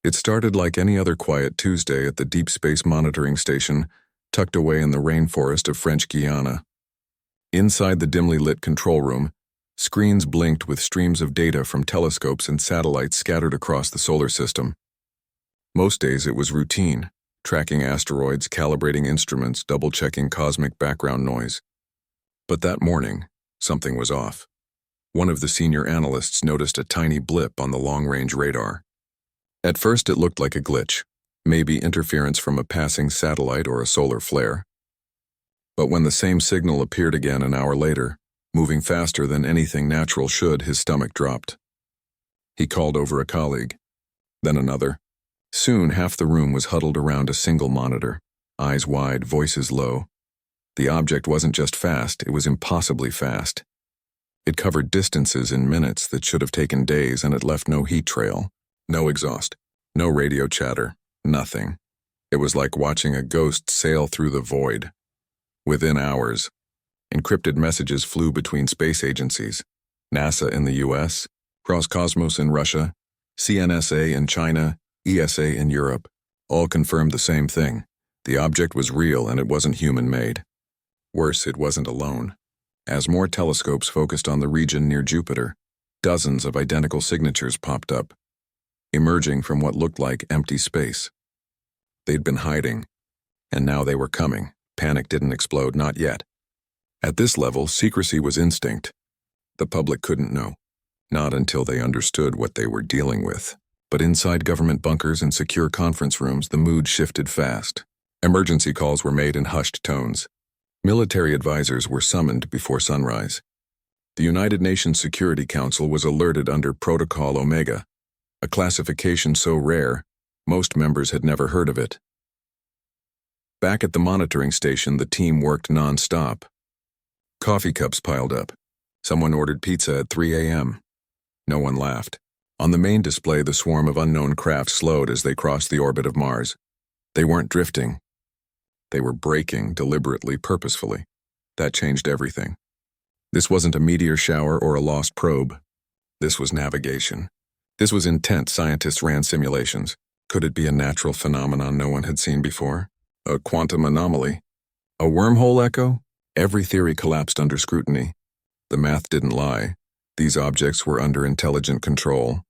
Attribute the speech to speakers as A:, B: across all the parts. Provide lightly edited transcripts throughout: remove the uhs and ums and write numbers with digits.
A: It started like any other quiet Tuesday at the Deep Space Monitoring Station, tucked away in the rainforest of French Guiana. Inside the dimly lit control room, screens blinked with streams of data from telescopes and satellites scattered across the solar system. Most days it was routine, tracking asteroids, calibrating instruments, double-checking cosmic background noise. But that morning, something was off. One of the senior analysts noticed a tiny blip on the long-range radar. At first it looked like a glitch, maybe interference from a passing satellite or a solar flare. But when the same signal appeared again an hour later, moving faster than anything natural should, his stomach dropped. He called over a colleague, then another. Soon half the room was huddled around a single monitor, eyes wide, voices low. The object wasn't just fast, it was impossibly fast. It covered distances in minutes that should have taken days, and it left no heat trail, no exhaust, no radio chatter, nothing. It was like watching a ghost sail through the void. Within hours, encrypted messages flew between space agencies, NASA in the US, Roscosmos in Russia, CNSA in China, ESA in Europe. All confirmed the same thing. The object was real and it wasn't human-made. Worse, it wasn't alone. As more telescopes focused on the region near Jupiter, dozens of identical signatures popped up, emerging from what looked like empty space. They'd been hiding, and now they were coming. Panic didn't explode, not yet. At this level, secrecy was instinct. The public couldn't know, not until they understood what they were dealing with. But inside government bunkers and secure conference rooms, the mood shifted fast. Emergency calls were made in hushed tones. Military advisors were summoned before sunrise. The United Nations Security Council was alerted under Protocol Omega, a classification so rare, most members had never heard of it. Back at the monitoring station, the team worked non-stop. Coffee cups piled up. Someone ordered pizza at 3 a.m. No one laughed. On the main display, the swarm of unknown craft slowed as they crossed the orbit of Mars. They weren't drifting. They were braking deliberately, purposefully. That changed everything. This wasn't a meteor shower or a lost probe. This was navigation. This was intent. Scientists ran simulations. Could it be a natural phenomenon no one had seen before? A quantum anomaly? A wormhole echo? Every theory collapsed under scrutiny. The math didn't lie. These objects were under intelligent control,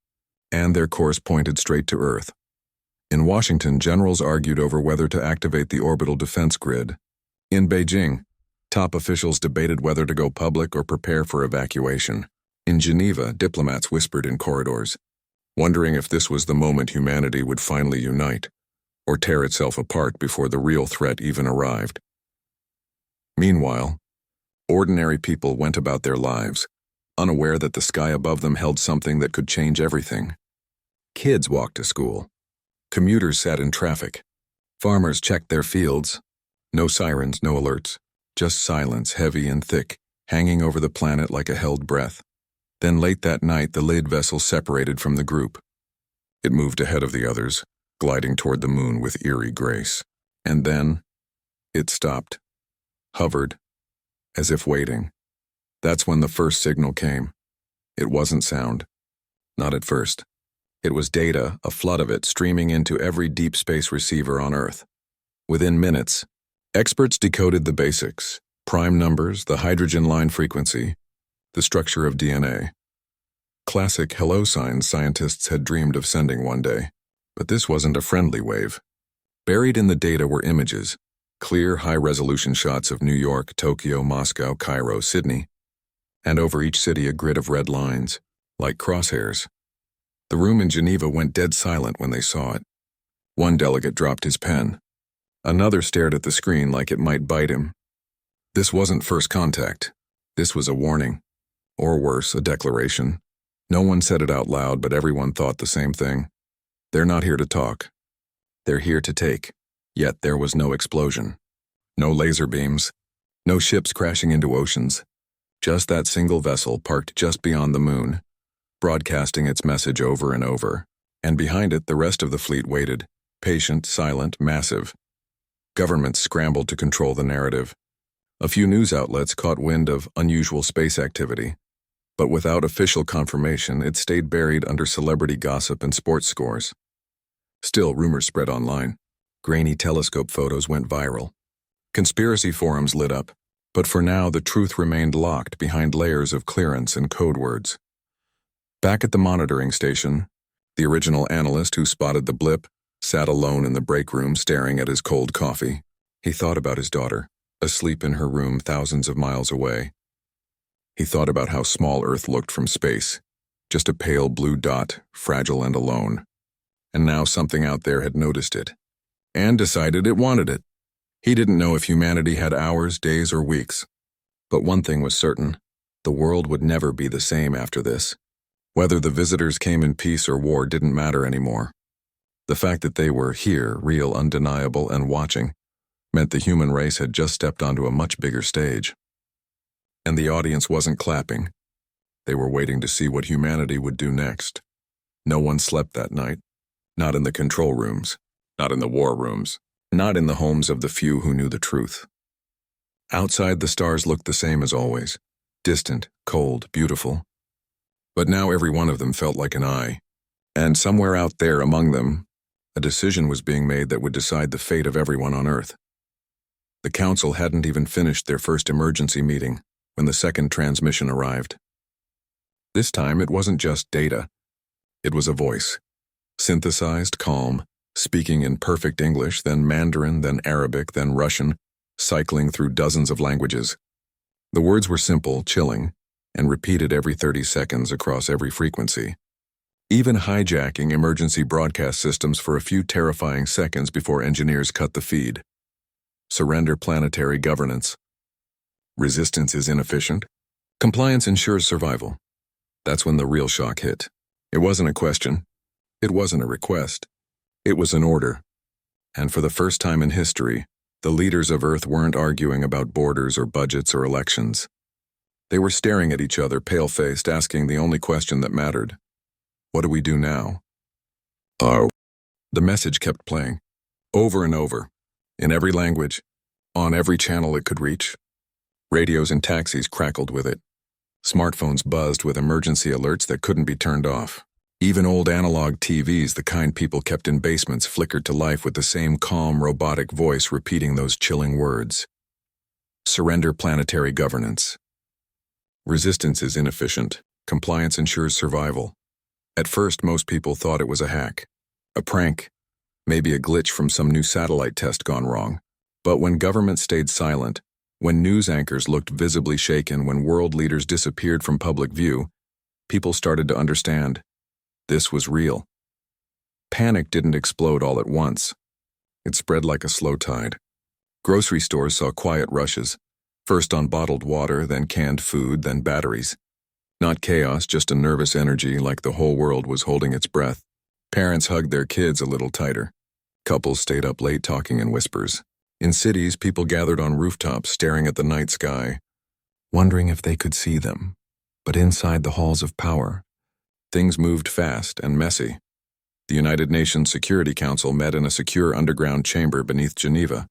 A: and their course pointed straight to Earth. In Washington, generals argued over whether to activate the orbital defense grid. In Beijing, top officials debated whether to go public or prepare for evacuation. In Geneva, diplomats whispered in corridors, wondering if this was the moment humanity would finally unite, or tear itself apart before the real threat even arrived. Meanwhile, ordinary people went about their lives, unaware that the sky above them held something that could change everything. Kids walked to school. Commuters sat in traffic. Farmers checked their fields. No sirens, no alerts, just silence, heavy and thick, hanging over the planet like a held breath. Then late that night, the lead vessel separated from the group. It moved ahead of the others, gliding toward the moon with eerie grace. And then, it stopped, hovered, as if waiting. That's when the first signal came. It wasn't sound. Not at first. It was data, a flood of it, streaming into every deep space receiver on Earth. Within minutes, experts decoded the basics: prime numbers, the hydrogen line frequency, the structure of DNA. Classic hello signs scientists had dreamed of sending one day. But this wasn't a friendly wave. Buried in the data were images, clear, high-resolution shots of New York, Tokyo, Moscow, Cairo, Sydney, and over each city a grid of red lines, like crosshairs. The room in Geneva went dead silent when they saw it. One delegate dropped his pen. Another stared at the screen like it might bite him. This wasn't first contact. This was a warning. Or worse, a declaration. No one said it out loud, but everyone thought the same thing. They're not here to talk. They're here to take. Yet there was no explosion. No laser beams. No ships crashing into oceans. Just that single vessel parked just beyond the moon, broadcasting its message over and over. And behind it, the rest of the fleet waited, patient, silent, massive. Governments scrambled to control the narrative. A few news outlets caught wind of unusual space activity, but without official confirmation, it stayed buried under celebrity gossip and sports scores. Still, rumors spread online. Grainy telescope photos went viral. Conspiracy forums lit up, but for now the truth remained locked behind layers of clearance and code words. Back at the monitoring station, the original analyst who spotted the blip sat alone in the break room staring at his cold coffee. He thought about his daughter, asleep in her room thousands of miles away. He thought about how small Earth looked from space, just a pale blue dot, fragile and alone. And now something out there had noticed it, and decided it wanted it. He didn't know if humanity had hours, days, or weeks. But one thing was certain: the world would never be the same after this. Whether the visitors came in peace or war didn't matter anymore. The fact that they were here, real, undeniable, and watching, meant the human race had just stepped onto a much bigger stage. And the audience wasn't clapping. They were waiting to see what humanity would do next. No one slept that night. Not in the control rooms. Not in the war rooms. Not in the homes of the few who knew the truth. Outside, the stars looked the same as always. Distant, cold, beautiful. But now every one of them felt like an eye. And somewhere out there among them, a decision was being made that would decide the fate of everyone on Earth. The council hadn't even finished their first emergency meeting when the second transmission arrived. This time it wasn't just data. It was a voice. Synthesized, calm, speaking in perfect English, then Mandarin, then Arabic, then Russian, cycling through dozens of languages. The words were simple, chilling, and repeated every 30 seconds across every frequency, even hijacking emergency broadcast systems for a few terrifying seconds before engineers cut the feed. Surrender planetary governance. Resistance is inefficient. Compliance ensures survival. That's when the real shock hit. It wasn't a question. It wasn't a request. It was an order. And for the first time in history, the leaders of Earth weren't arguing about borders or budgets or elections. They were staring at each other, pale-faced, asking the only question that mattered. What do we do now? Oh. The message kept playing, over and over, in every language, on every channel it could reach. Radios and taxis crackled with it. Smartphones buzzed with emergency alerts that couldn't be turned off. Even old analog TVs, the kind people kept in basements, flickered to life with the same calm, robotic voice repeating those chilling words. Surrender planetary governance. Resistance is inefficient. Compliance ensures survival. At first, most people thought it was a hack, a prank, maybe a glitch from some new satellite test gone wrong. But when governments stayed silent, when news anchors looked visibly shaken, when world leaders disappeared from public view, people started to understand. This was real. Panic didn't explode all at once. It spread like a slow tide. Grocery stores saw quiet rushes, first on bottled water, then canned food, then batteries. Not chaos, just a nervous energy like the whole world was holding its breath. Parents hugged their kids a little tighter. Couples stayed up late talking in whispers. In cities, people gathered on rooftops staring at the night sky, wondering if they could see them. But inside the halls of power, things moved fast and messy. The United Nations Security Council met in a secure underground chamber beneath Geneva.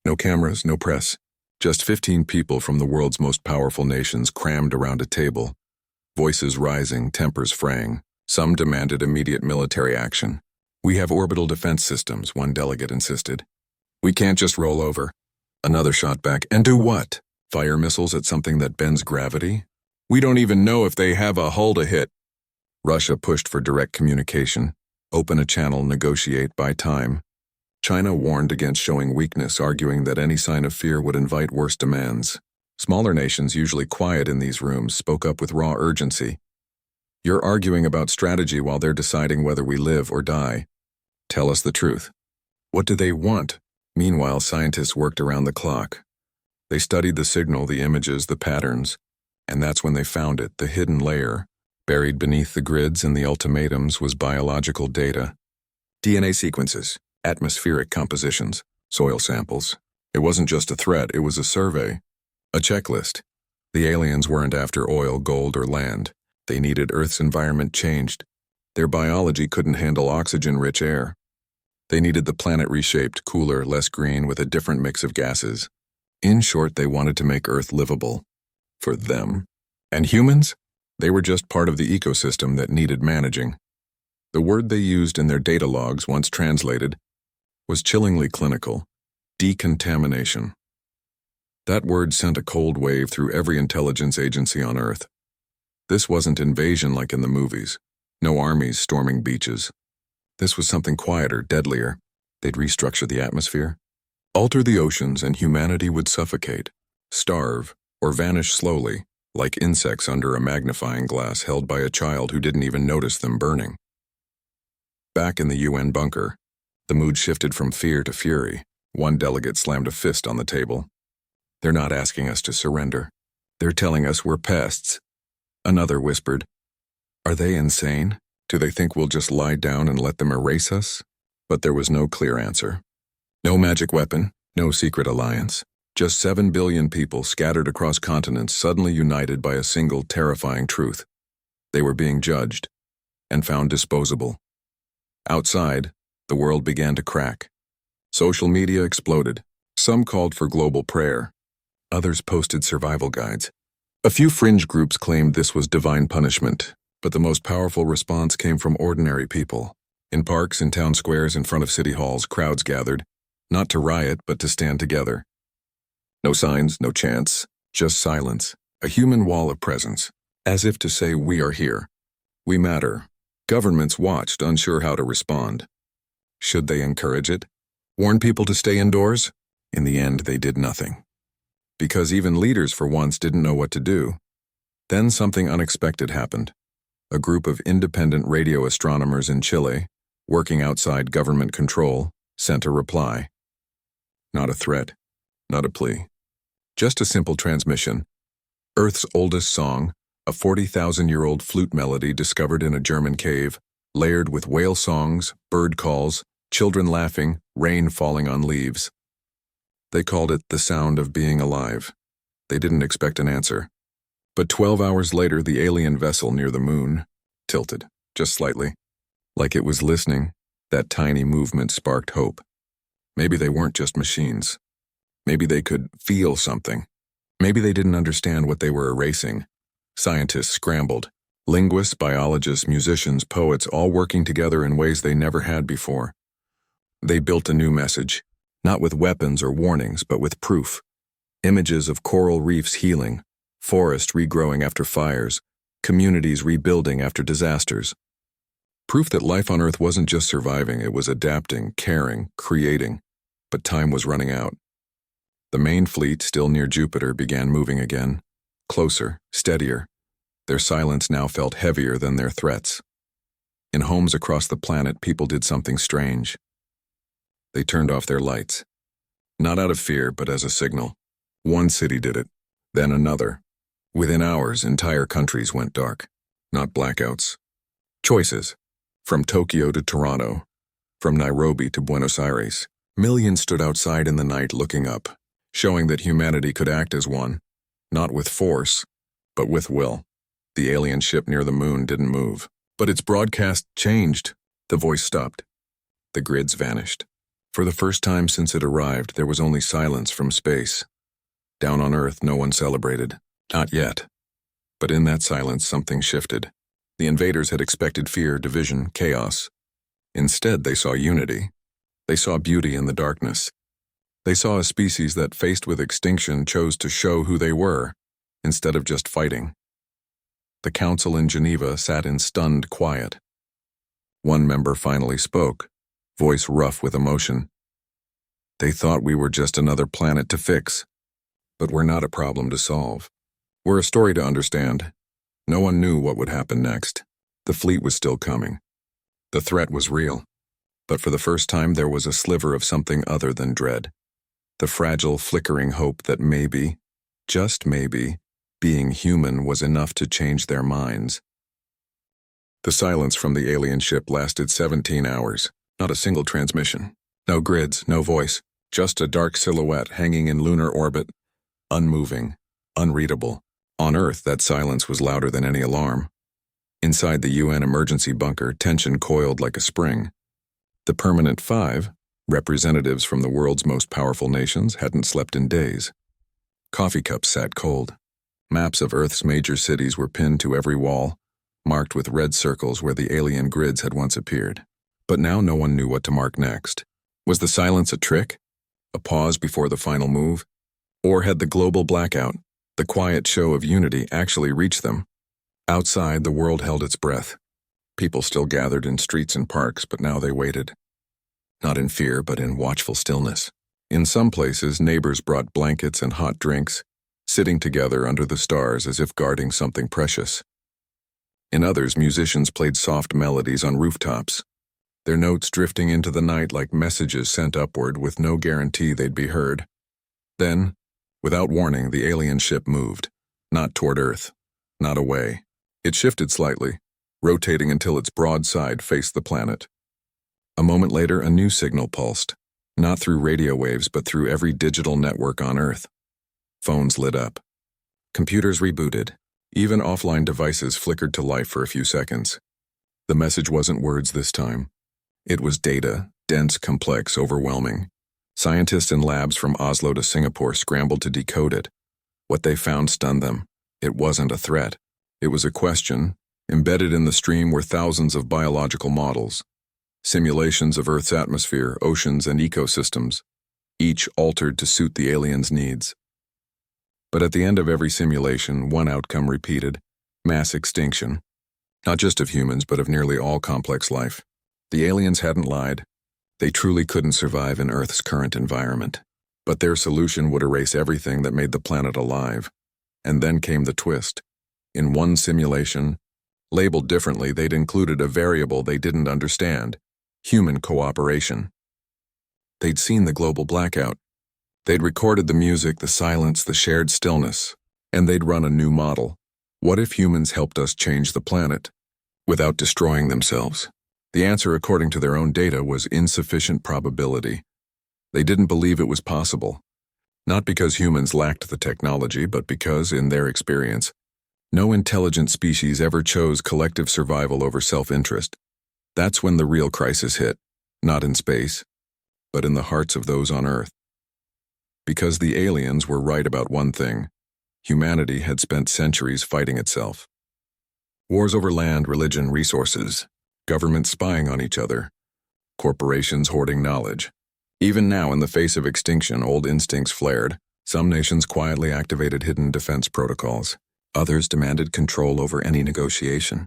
A: No cameras, no press. Just 15 people from the world's most powerful nations crammed around a table. Voices rising, tempers fraying. Some demanded immediate military action. "We have orbital defense systems," one delegate insisted. "We can't just roll over." Another shot back. "And do what? Fire missiles at something that bends gravity? We don't even know if they have a hull to hit." Russia pushed for direct communication. Open a channel, negotiate, buy time. China warned against showing weakness, arguing that any sign of fear would invite worse demands. Smaller nations, usually quiet in these rooms, spoke up with raw urgency. "You're arguing about strategy while they're deciding whether we live or die. Tell us the truth. What do they want?" Meanwhile, scientists worked around the clock. They studied the signal, the images, the patterns, and that's when they found it, the hidden layer. Buried beneath the grids and the ultimatums was biological data. DNA sequences, atmospheric compositions, soil samples. It wasn't just a threat, it was a survey. A checklist. The aliens weren't after oil, gold, or land. They needed Earth's environment changed. Their biology couldn't handle oxygen-rich air. They needed the planet reshaped, cooler, less green, with a different mix of gases. In short, they wanted to make Earth livable. For them. And humans? They were just part of the ecosystem that needed managing. The word they used in their data logs, once translated, was chillingly clinical: decontamination. That word sent a cold wave through every intelligence agency on Earth. This wasn't invasion like in the movies. No armies storming beaches. This was something quieter, deadlier. They'd restructure the atmosphere, alter the oceans, and humanity would suffocate, starve, or vanish slowly, like insects under a magnifying glass held by a child who didn't even notice them burning. Back in the UN bunker, the mood shifted from fear to fury. One delegate slammed a fist on the table. "They're not asking us to surrender. They're telling us we're pests." Another whispered, "Are they insane? Do they think we'll just lie down and let them erase us?" But there was no clear answer. No magic weapon, no secret alliance. Just 7 billion people scattered across continents suddenly united by a single terrifying truth. They were being judged and found disposable. Outside, the world began to crack. Social media exploded. Some called for global prayer. Others posted survival guides. A few fringe groups claimed this was divine punishment, but the most powerful response came from ordinary people. In parks, in town squares, in front of city halls, crowds gathered, not to riot, but to stand together. No signs, no chants, just silence, a human wall of presence, as if to say, "We are here. We matter." Governments watched, unsure how to respond. Should they encourage it? Warn people to stay indoors? In the end, they did nothing. Because even leaders for once didn't know what to do. Then something unexpected happened. A group of independent radio astronomers in Chile, working outside government control, sent a reply. Not a threat, not a plea. Just a simple transmission. Earth's oldest song, a 40,000-year-old flute melody discovered in a German cave, layered with whale songs, bird calls, children laughing, rain falling on leaves. They called it the sound of being alive. They didn't expect an answer. But 12 hours later, the alien vessel near the moon tilted, just slightly. Like it was listening, that tiny movement sparked hope. Maybe they weren't just machines. Maybe they could feel something. Maybe they didn't understand what they were erasing. Scientists scrambled. Linguists, biologists, musicians, poets, all working together in ways they never had before. They built a new message. Not with weapons or warnings, but with proof. Images of coral reefs healing, forests regrowing after fires, communities rebuilding after disasters. Proof that life on Earth wasn't just surviving, it was adapting, caring, creating. But time was running out. The main fleet, still near Jupiter, began moving again. Closer, steadier. Their silence now felt heavier than their threats. In homes across the planet, people did something strange. They turned off their lights. Not out of fear, but as a signal. One city did it, then another. Within hours, entire countries went dark. Not blackouts. Choices. From Tokyo to Toronto. From Nairobi to Buenos Aires. Millions stood outside in the night looking up, showing that humanity could act as one. Not with force, but with will. The alien ship near the moon didn't move. But its broadcast changed. The voice stopped. The grids vanished. For the first time since it arrived, there was only silence from space. Down on Earth, no one celebrated. Not yet. But in that silence, something shifted. The invaders had expected fear, division, chaos. Instead, they saw unity. They saw beauty in the darkness. They saw a species that, faced with extinction, chose to show who they were, instead of just fighting. The council in Geneva sat in stunned quiet. One member finally spoke, voice rough with emotion. "They thought we were just another planet to fix. But we're not a problem to solve. We're a story to understand." No one knew what would happen next. The fleet was still coming. The threat was real. But for the first time, there was a sliver of something other than dread. The fragile, flickering hope that maybe, just maybe, being human was enough to change their minds. The silence from the alien ship lasted 17 hours. Not a single transmission. No grids, no voice. Just a dark silhouette hanging in lunar orbit. Unmoving. Unreadable. On Earth, that silence was louder than any alarm. Inside the UN emergency bunker, tension coiled like a spring. The Permanent Five, representatives from the world's most powerful nations, hadn't slept in days. Coffee cups sat cold. Maps of Earth's major cities were pinned to every wall. marked with red circles where the alien grids had once appeared. But now no one knew what to mark next. Was the silence a trick? A pause before the final move? Or had the global blackout, the quiet show of unity, actually reached them? Outside, the world held its breath. People still gathered in streets and parks, but now they waited. Not in fear, but in watchful stillness. In some places, neighbors brought blankets and hot drinks, sitting together under the stars as if guarding something precious. In others, musicians played soft melodies on rooftops, their notes drifting into the night like messages sent upward with no guarantee they'd be heard. Then, without warning, the alien ship moved, not toward Earth, not away. It shifted slightly, rotating until its broad side faced the planet. A moment later, a new signal pulsed, not through radio waves but through every digital network on Earth. Phones lit up. Computers rebooted. Even offline devices flickered to life for a few seconds. The message wasn't words this time. It was data, dense, complex, overwhelming. Scientists in labs from Oslo to Singapore scrambled to decode it. What they found stunned them. It wasn't a threat. It was a question. Embedded in the stream were thousands of biological models, simulations of Earth's atmosphere, oceans, and ecosystems, each altered to suit the aliens' needs. But at the end of every simulation, one outcome repeated: mass extinction. Not just of humans, but of nearly all complex life. The aliens hadn't lied. They truly couldn't survive in Earth's current environment. But their solution would erase everything that made the planet alive. And then came the twist. In one simulation, labeled differently, they'd included a variable they didn't understand: human cooperation. They'd seen the global blackout. They'd recorded the music, the silence, the shared stillness, and they'd run a new model. What if humans helped us change the planet without destroying themselves? The answer, according to their own data, was insufficient probability. They didn't believe it was possible. Not because humans lacked the technology, but because, in their experience, no intelligent species ever chose collective survival over self-interest. That's when the real crisis hit, not in space, but in the hearts of those on Earth. Because the aliens were right about one thing: humanity had spent centuries fighting itself. Wars over land, religion, resources, governments spying on each other, corporations hoarding knowledge. Even now, in the face of extinction, old instincts flared. Some nations quietly activated hidden defense protocols. Others demanded control over any negotiation.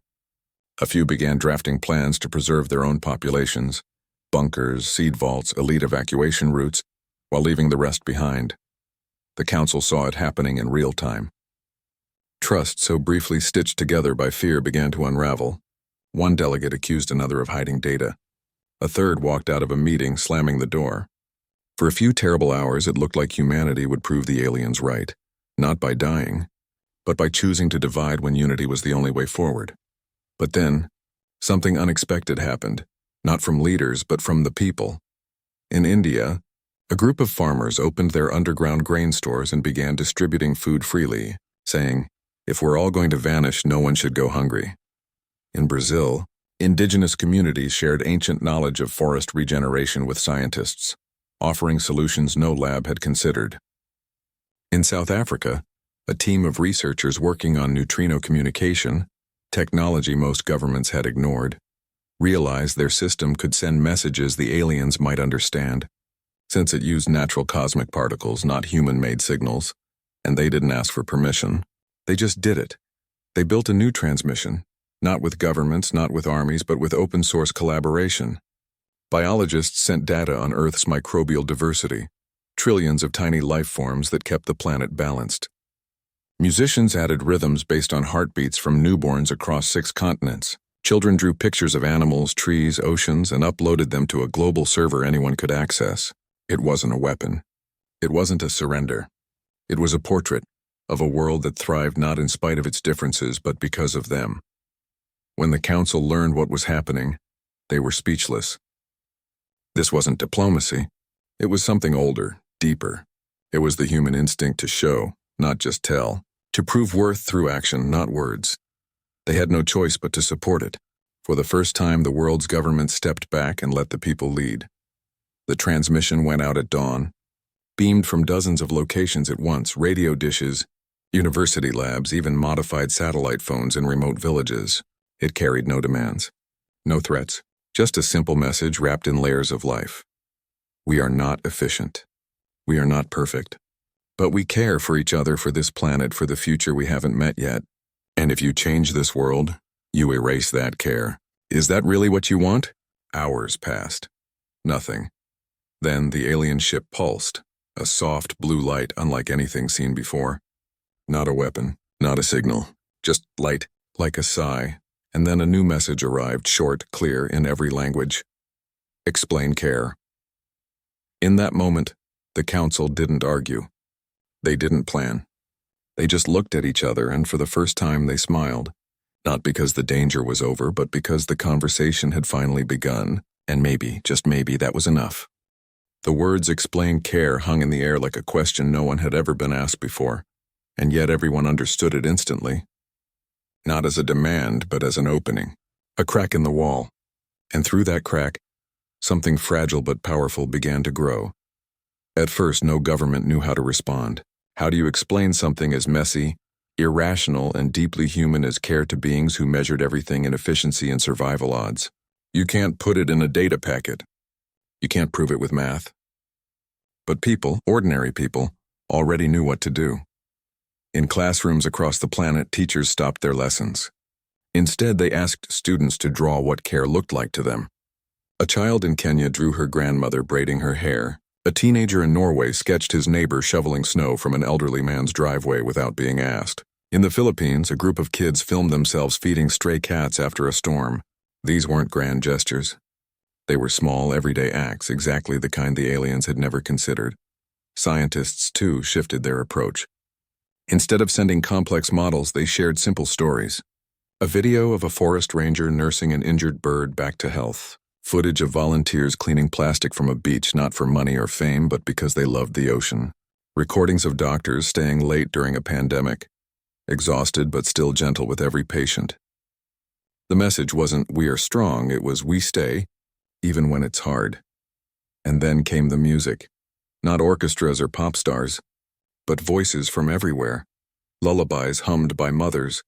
A: A few began drafting plans to preserve their own populations: bunkers, seed vaults, elite evacuation routes, while leaving the rest behind. The council saw it happening in real time. Trust, so briefly stitched together by fear, began to unravel. One delegate accused another of hiding data. A third walked out of a meeting, slamming the door. For a few terrible hours, it looked like humanity would prove the aliens right, not by dying, but by choosing to divide when unity was the only way forward. But then, something unexpected happened, not from leaders, but from the people. In India, a group of farmers opened their underground grain stores and began distributing food freely, saying, "If we're all going to vanish, no one should go hungry." In Brazil, indigenous communities shared ancient knowledge of forest regeneration with scientists, offering solutions no lab had considered. In South Africa, a team of researchers working on neutrino communication, technology most governments had ignored, realized their system could send messages the aliens might understand, since it used natural cosmic particles, not human-made signals, and they didn't ask for permission. They just did it. They built a new transmission, not with governments, not with armies, but with open-source collaboration. Biologists sent data on Earth's microbial diversity, trillions of tiny life forms that kept the planet balanced. Musicians added rhythms based on heartbeats from newborns across 6 continents. Children drew pictures of animals, trees, oceans, and uploaded them to a global server anyone could access. It wasn't a weapon. It wasn't a surrender. It was a portrait of a world that thrived not in spite of its differences, but because of them. When the council learned what was happening, they were speechless. This wasn't diplomacy. It was something older, deeper. It was the human instinct to show, not just tell, to prove worth through action, not words. They had no choice but to support it. For the first time, the world's government stepped back and let the people lead. The transmission went out at dawn, beamed from dozens of locations at once: radio dishes, university labs, even modified satellite phones in remote villages. It carried no demands, no threats, just a simple message wrapped in layers of life. We are not efficient. We are not perfect. But we care for each other, for this planet, for the future we haven't met yet. And if you change this world, you erase that care. Is that really what you want? Hours passed. Nothing. Then the alien ship pulsed, a soft blue light unlike anything seen before. Not a weapon, not a signal, just light, like a sigh. And then a new message arrived, short, clear, in every language. Explain care. In that moment, the council didn't argue. They didn't plan. They just looked at each other, and for the first time they smiled. Not because the danger was over, but because the conversation had finally begun, and maybe, just maybe, that was enough. The words explain care hung in the air like a question no one had ever been asked before, and yet everyone understood it instantly. Not as a demand, but as an opening, a crack in the wall. And through that crack, something fragile but powerful began to grow. At first, no government knew how to respond. How do you explain something as messy, irrational, and deeply human as care to beings who measured everything in efficiency and survival odds? You can't put it in a data packet. You can't prove it with math. But people, ordinary people, already knew what to do. In classrooms across the planet, teachers stopped their lessons. Instead, they asked students to draw what care looked like to them. A child in Kenya drew her grandmother braiding her hair. A teenager in Norway sketched his neighbor shoveling snow from an elderly man's driveway without being asked. In the Philippines, a group of kids filmed themselves feeding stray cats after a storm. These weren't grand gestures. They were small, everyday acts, exactly the kind the aliens had never considered. Scientists, too, shifted their approach. Instead of sending complex models, they shared simple stories. A video of a forest ranger nursing an injured bird back to health. Footage of volunteers cleaning plastic from a beach, not for money or fame, but because they loved the ocean. Recordings of doctors staying late during a pandemic, exhausted but still gentle with every patient. The message wasn't "we are strong," it was "we stay, even when it's hard." And then came the music. Not orchestras or pop stars, but voices from everywhere. Lullabies hummed by mothers,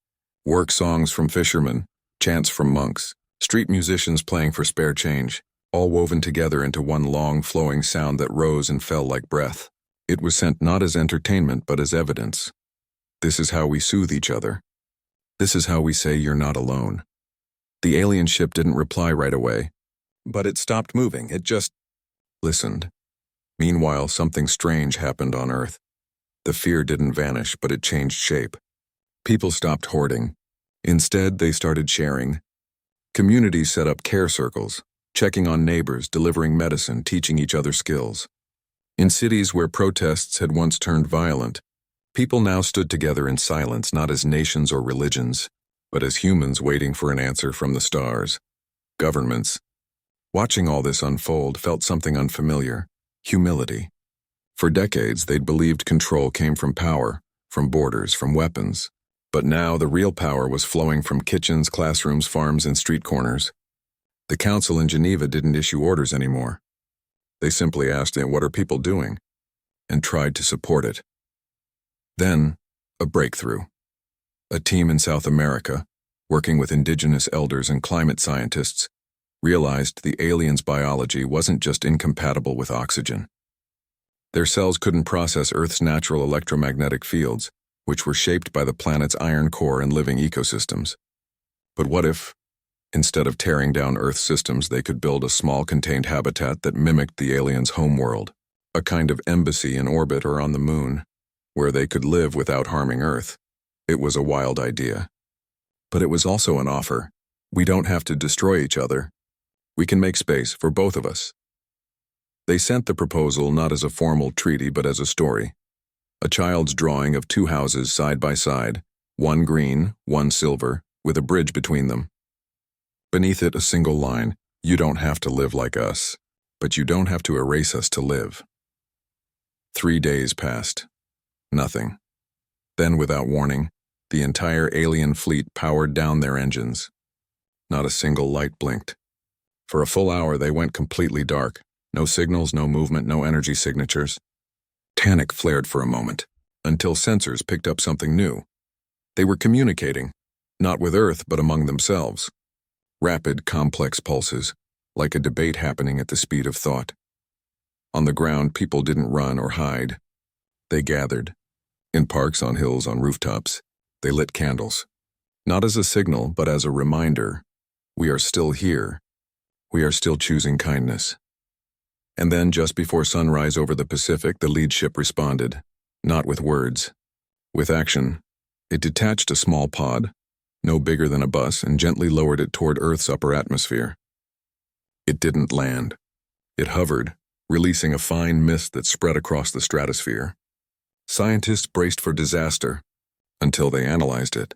A: work songs from fishermen, chants from monks, street musicians playing for spare change, all woven together into one long, flowing sound that rose and fell like breath. It was sent not as entertainment, but as evidence. This is how we soothe each other. This is how we say you're not alone. The alien ship didn't reply right away, but it stopped moving. It just listened. Meanwhile, something strange happened on Earth. The fear didn't vanish, but it changed shape. People stopped hoarding. Instead, they started sharing. Communities set up care circles, checking on neighbors, delivering medicine, teaching each other skills. In cities where protests had once turned violent, people now stood together in silence, not as nations or religions, but as humans waiting for an answer from the stars. Governments, watching all this unfold, felt something unfamiliar: humility. For decades, they'd believed control came from power, from borders, from weapons. But now the real power was flowing from kitchens, classrooms, farms, and street corners. The council in Geneva didn't issue orders anymore. They simply asked, "What are people doing?" and tried to support it. Then, a breakthrough. A team in South America, working with indigenous elders and climate scientists, realized the aliens' biology wasn't just incompatible with oxygen. Their cells couldn't process Earth's natural electromagnetic fields, which were shaped by the planet's iron core and living ecosystems. But what if, instead of tearing down Earth's systems, they could build a small contained habitat that mimicked the aliens' homeworld, a kind of embassy in orbit or on the moon, where they could live without harming Earth? It was a wild idea. But it was also an offer. We don't have to destroy each other. We can make space for both of us. They sent the proposal not as a formal treaty, but as a story. A child's drawing of two houses side by side, one green, one silver, with a bridge between them. Beneath it, a single line: "You don't have to live like us, but you don't have to erase us to live." 3 days passed. Nothing. Then, without warning, the entire alien fleet powered down their engines. Not a single light blinked. For a full hour, they went completely dark. No signals, no movement, no energy signatures. Panic flared for a moment, until sensors picked up something new. They were communicating, Not with Earth, but among themselves. Rapid, complex pulses, like a debate happening at the speed of thought. On the ground, people didn't run or hide. They gathered. In parks, on hills, on rooftops, they lit candles. Not as a signal, but as a reminder. We are still here. We are still choosing kindness. And then, just before sunrise over the Pacific, the lead ship responded. Not with words. With action. It detached a small pod, no bigger than a bus, and gently lowered it toward Earth's upper atmosphere. It didn't land. It hovered, releasing a fine mist that spread across the stratosphere. Scientists braced for disaster, until they analyzed it.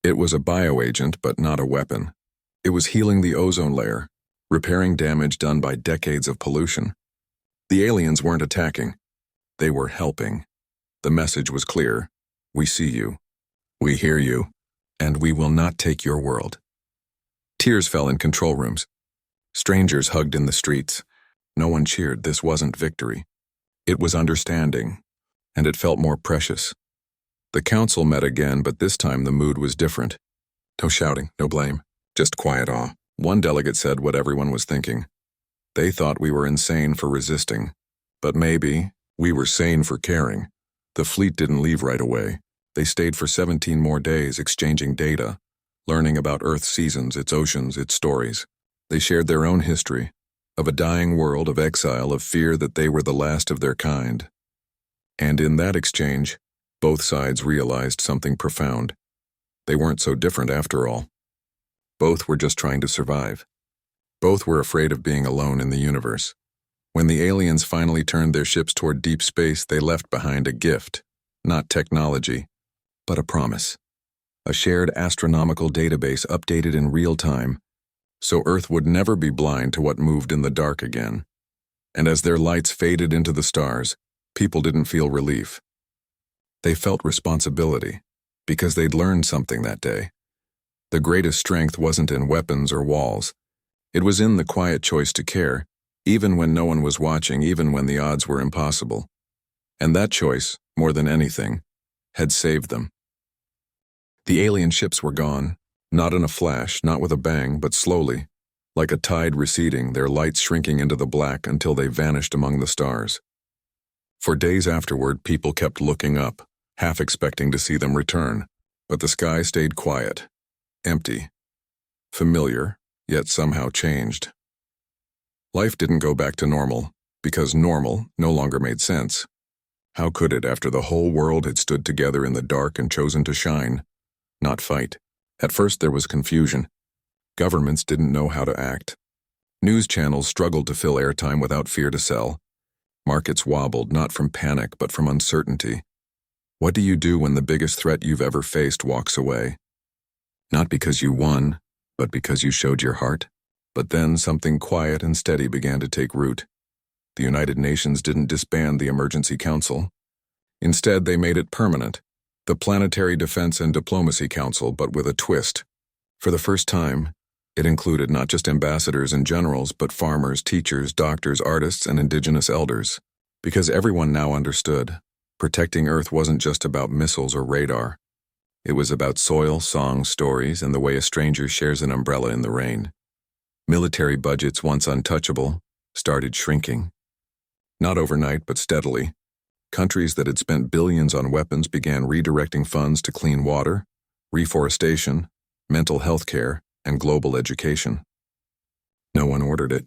A: It was a bioagent, but not a weapon. It was healing the ozone layer, repairing damage done by decades of pollution. The aliens weren't attacking. They were helping. The message was clear. We see you. We hear you. And we will not take your world. Tears fell in control rooms. Strangers hugged in the streets. No one cheered. This wasn't victory. It was understanding. And it felt more precious. The council met again, but this time the mood was different. No shouting, no blame, just quiet awe. One delegate said what everyone was thinking. They thought we were insane for resisting. But maybe we were sane for caring. The fleet didn't leave right away. They stayed for 17 more days exchanging data, learning about Earth's seasons, its oceans, its stories. They shared their own history, of a dying world, of exile, of fear that they were the last of their kind. And in that exchange, both sides realized something profound. They weren't so different after all. Both were just trying to survive. Both were afraid of being alone in the universe. When the aliens finally turned their ships toward deep space, they left behind a gift, not technology, but a promise. A shared astronomical database updated in real time, so Earth would never be blind to what moved in the dark again. And as their lights faded into the stars, people didn't feel relief. They felt responsibility, because they'd learned something that day. The greatest strength wasn't in weapons or walls. It was in the quiet choice to care, even when no one was watching, even when the odds were impossible. And that choice, more than anything, had saved them. The alien ships were gone, not in a flash, not with a bang, but slowly, like a tide receding, their lights shrinking into the black until they vanished among the stars. For days afterward, people kept looking up, half expecting to see them return, but the sky stayed quiet, empty, familiar, yet somehow changed. Life didn't go back to normal, because normal no longer made sense. How could it after the whole world had stood together in the dark and chosen to shine, not fight? At first there was confusion. Governments didn't know how to act. News channels struggled to fill airtime without fear to sell. Markets wobbled, not from panic, but from uncertainty. What do you do when the biggest threat you've ever faced walks away? Not because you won, but because you showed your heart? But then something quiet and steady began to take root. The United Nations didn't disband the Emergency Council. Instead, they made it permanent, the Planetary Defense and Diplomacy Council, but with a twist. For the first time, it included not just ambassadors and generals, but farmers, teachers, doctors, artists, and indigenous elders. Because everyone now understood, protecting Earth wasn't just about missiles or radar. It was about soil, songs, stories, and the way a stranger shares an umbrella in the rain. Military budgets, once untouchable, started shrinking. Not overnight, but steadily. Countries that had spent billions on weapons began redirecting funds to clean water, reforestation, mental health care, and global education. No one ordered it.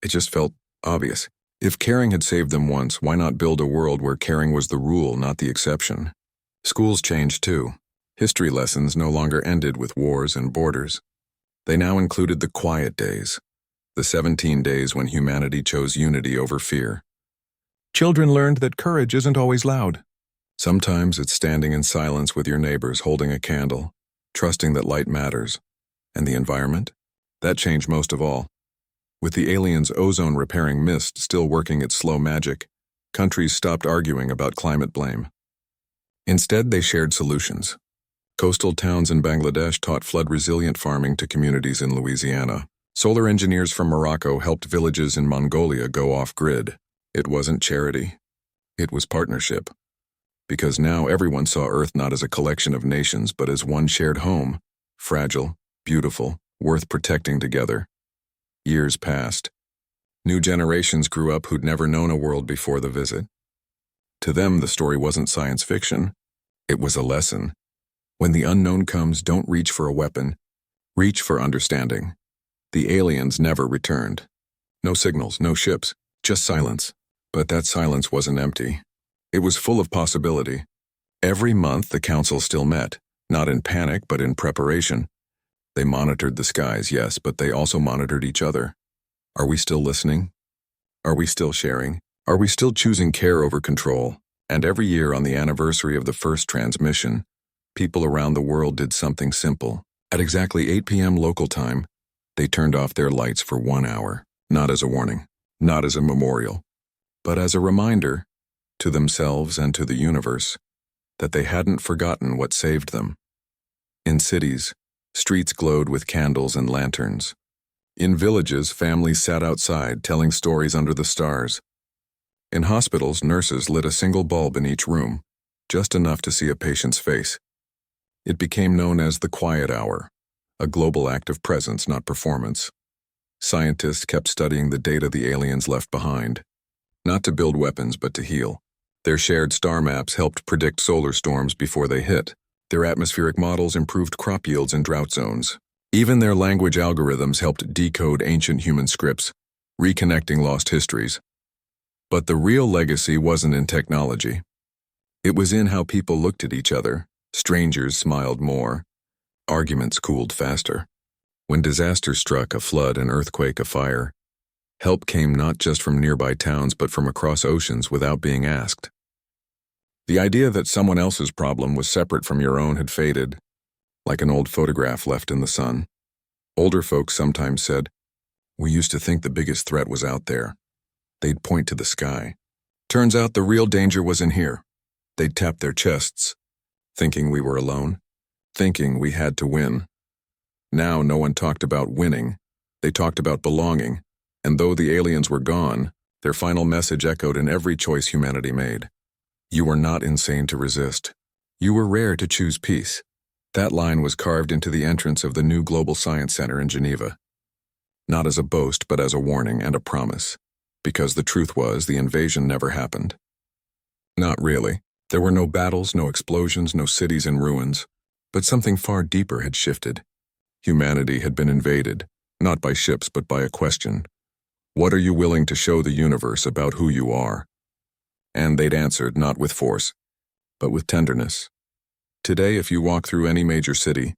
A: It just felt obvious. If caring had saved them once, why not build a world where caring was the rule, not the exception? Schools changed too. History lessons no longer ended with wars and borders. They now included the quiet days, the 17 days when humanity chose unity over fear. Children learned that courage isn't always loud. Sometimes it's standing in silence with your neighbors holding a candle, trusting that light matters. And the environment? That changed most of all. With the aliens' ozone-repairing mist still working its slow magic, countries stopped arguing about climate blame. Instead, they shared solutions. Coastal towns in Bangladesh taught flood-resilient farming to communities in Louisiana. Solar engineers from Morocco helped villages in Mongolia go off-grid. It wasn't charity. It was partnership. Because now everyone saw Earth not as a collection of nations, but as one shared home, fragile, beautiful, worth protecting together. Years passed. New generations grew up who'd never known a world before the visit. To them, the story wasn't science fiction. It was a lesson. When the unknown comes, don't reach for a weapon. Reach for understanding. The aliens never returned. No signals, no ships, just silence. But that silence wasn't empty. It was full of possibility. Every month, the council still met, not in panic, but in preparation. They monitored the skies, yes, but they also monitored each other. Are we still listening? Are we still sharing? Are we still choosing care over control? And every year on the anniversary of the first transmission, people around the world did something simple. At exactly 8 p.m. local time, they turned off their lights for 1 hour, not as a warning, not as a memorial, but as a reminder to themselves and to the universe that they hadn't forgotten what saved them. In cities, streets glowed with candles and lanterns. In villages, families sat outside telling stories under the stars. In hospitals, nurses lit a single bulb in each room, just enough to see a patient's face. It became known as the quiet hour, a global act of presence, not performance. Scientists kept studying the data the aliens left behind, not to build weapons but to heal. Their shared star maps helped predict solar storms before they hit. Their atmospheric models improved crop yields in drought zones. Even their language algorithms helped decode ancient human scripts, reconnecting lost histories. But the real legacy wasn't in technology. It was in how people looked at each other. Strangers smiled more. Arguments cooled faster. When disaster struck, a flood, an earthquake, a fire, help came not just from nearby towns but from across oceans without being asked. The idea that someone else's problem was separate from your own had faded, like an old photograph left in the sun. Older folks sometimes said, "We used to think the biggest threat was out there." They'd point to the sky. Turns out the real danger was in here. They'd tap their chests, thinking we were alone, thinking we had to win. Now no one talked about winning. They talked about belonging, and though the aliens were gone, their final message echoed in every choice humanity made. You were not insane to resist. You were rare to choose peace. That line was carved into the entrance of the new Global Science Center in Geneva. Not as a boast, but as a warning and a promise. Because the truth was, the invasion never happened. Not really. There were no battles, no explosions, no cities in ruins. But something far deeper had shifted. Humanity had been invaded, not by ships but by a question. What are you willing to show the universe about who you are? And they'd answered not with force, but with tenderness. Today, if you walk through any major city,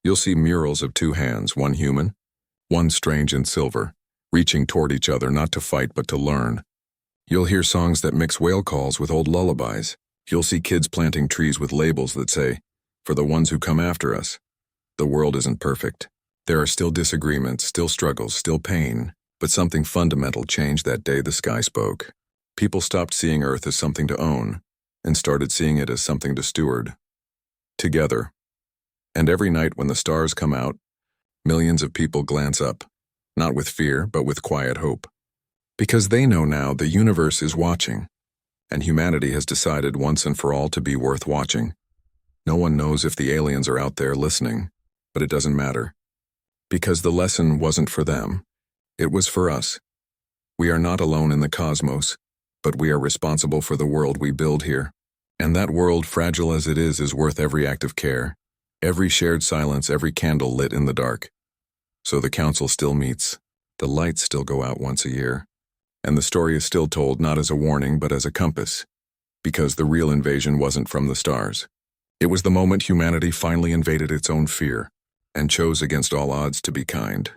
A: you'll see murals of two hands, one human, one strange and silver, reaching toward each other not to fight but to learn. You'll hear songs that mix whale calls with old lullabies. You'll see kids planting trees with labels that say, "For the ones who come after us." The world isn't perfect. There are still disagreements, still struggles, still pain, but something fundamental changed that day the sky spoke. People stopped seeing Earth as something to own and started seeing it as something to steward. Together. And every night when the stars come out, millions of people glance up, not with fear, but with quiet hope. Because they know now the universe is watching, and humanity has decided once and for all to be worth watching. No one knows if the aliens are out there listening, but it doesn't matter. Because the lesson wasn't for them. It was for us. We are not alone in the cosmos, but we are responsible for the world we build here. And that world, fragile as it is worth every act of care, every shared silence, every candle lit in the dark. So the council still meets, the lights still go out once a year, and the story is still told not as a warning but as a compass, because the real invasion wasn't from the stars. It was the moment humanity finally invaded its own fear, and chose against all odds to be kind.